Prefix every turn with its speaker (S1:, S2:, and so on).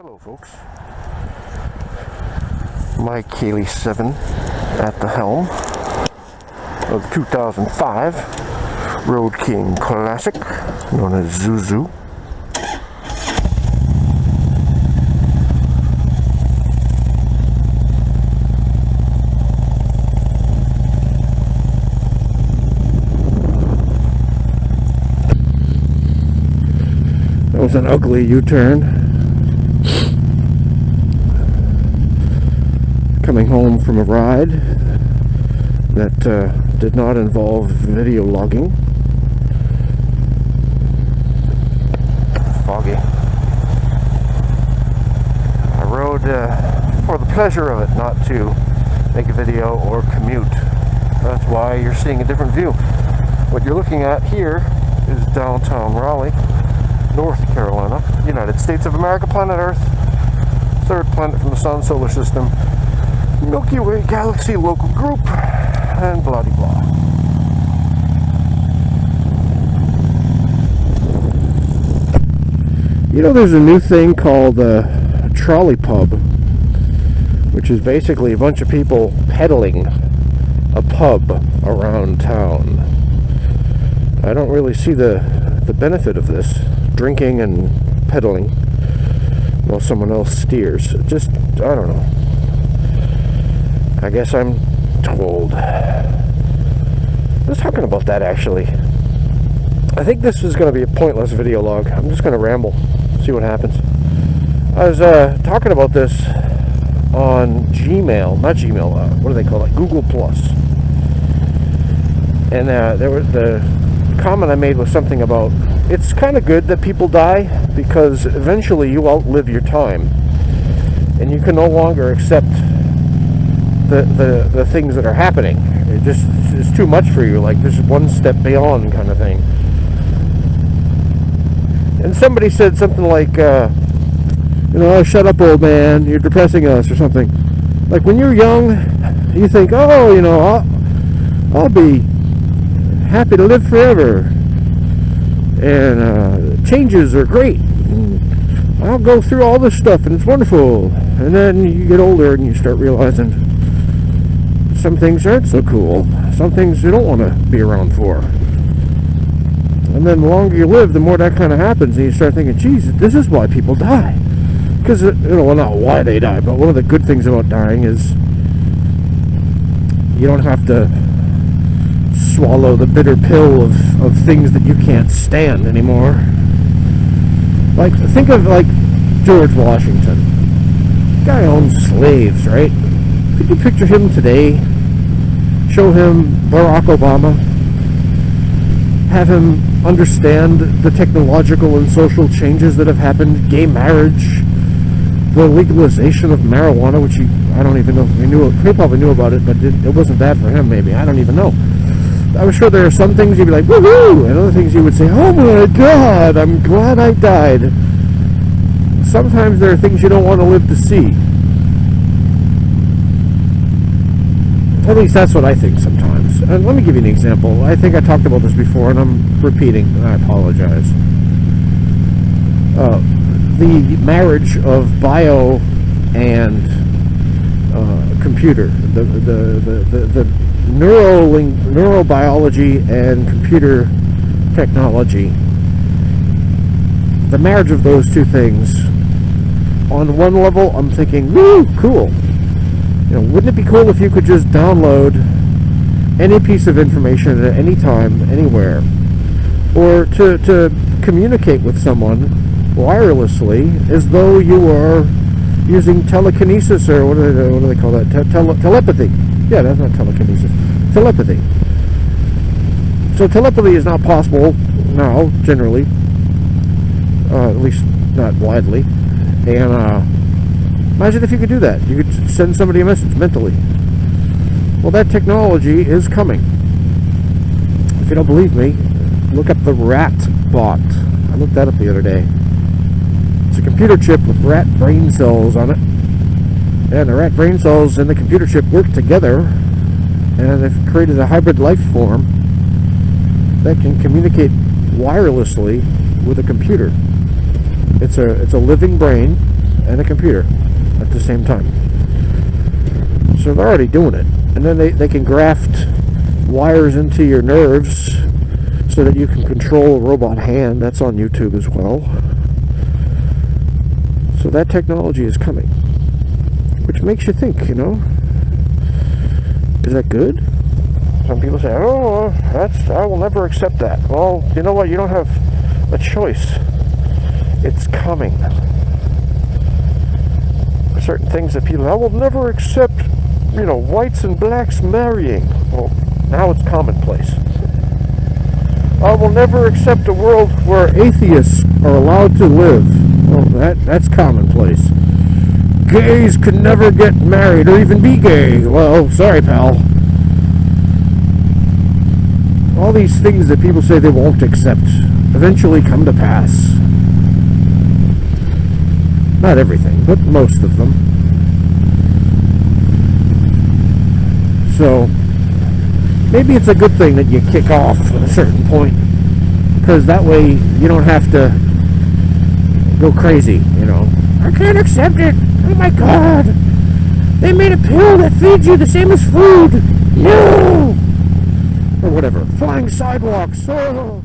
S1: Hello folks, Mike Cayley 7 at the helm of the 2005 Road King Classic known as Zuzu. That was an ugly U-turn. Coming home from a ride that did not involve video logging. Foggy. I rode for the pleasure of it, not to make a video or commute. That's why you're seeing a different view. What you're looking at here is downtown Raleigh, North Carolina, United States of America, planet Earth, third planet from the Sun, solar system, Milky Way galaxy, local group, and blah de blah. You know, there's a new thing called a trolley pub, which is basically a bunch of people peddling a pub around town. I don't really see the benefit of this, drinking and peddling while someone else steers. Just, I don't know. I guess I'm told. I was talking about that actually. I think this is going to be a pointless video log. I'm just going to ramble, see what happens. I was talking about this on Gmail, not Gmail, what do they call it? Google Plus. And there was the comment I made was something about, it's kind of good that people die because eventually you outlive your time and you can no longer accept the things that are happening. It's too much for you, like there's one step beyond kind of thing. And somebody said something like oh, shut up old man, you're depressing us, or something. Like when you're young you think, oh, I'll be happy to live forever and changes are great and I'll go through all this stuff and it's wonderful. And then you get older and you start realizing some things aren't so cool. Some things you don't want to be around for. And then the longer you live, the more that kind of happens, and you start thinking, geez, this is why people die. Because, well, not why they die, but one of the good things about dying is you don't have to swallow the bitter pill of things that you can't stand anymore. Like, think of, like, George Washington. The guy owned slaves, right? Could you picture him today? Show him Barack Obama? Have him understand the technological and social changes that have happened? Gay marriage, the legalization of marijuana, which I don't even know if he probably knew about it, but it wasn't bad for him, maybe. I don't even know. I'm sure there are some things you'd be like, woohoo! And other things you would say, oh my God, I'm glad I died. Sometimes there are things you don't want to live to see. At least that's what I think sometimes. And let me give you an example. I think I talked about this before, and I'm repeating, and I apologize. The marriage of bio and computer, the neurobiology and computer technology. The marriage of those two things. On one level, I'm thinking, woo, cool. Wouldn't it be cool if you could just download any piece of information at any time, anywhere, or to communicate with someone wirelessly as though you were using telekinesis, or what do they call that? Telepathy. Yeah, that's not telekinesis. Telepathy. So telepathy is not possible now, generally, at least not widely, and imagine if you could do that. You could send somebody a message mentally. Well, that technology is coming. If you don't believe me, look up the rat bot. I looked that up the other day. It's a computer chip with rat brain cells on it. And the rat brain cells and the computer chip work together. And they've created a hybrid life form that can communicate wirelessly with a computer. It's a living brain, and a computer at the same time. So they're already doing it. And then they can graft wires into your nerves so that you can control a robot hand. That's on YouTube as well. So that technology is coming, which makes you think, you know, is that good? Some people say, oh, I will never accept that. Well, you know what? You don't have a choice. It's coming. There's certain things that people, I will never accept, you know, whites and blacks marrying. Well, now it's commonplace. I will never accept a world where atheists are allowed to live. Well, that's commonplace. Gays can never get married or even be gay. Well, sorry, pal. All these things that people say they won't accept eventually come to pass. Not everything, but most of them. So, maybe it's a good thing that you kick off at a certain point, because that way you don't have to go crazy, you know. I can't accept it. Oh my God. They made a pill that feeds you the same as food. No! Or whatever. Flying sidewalks. Oh.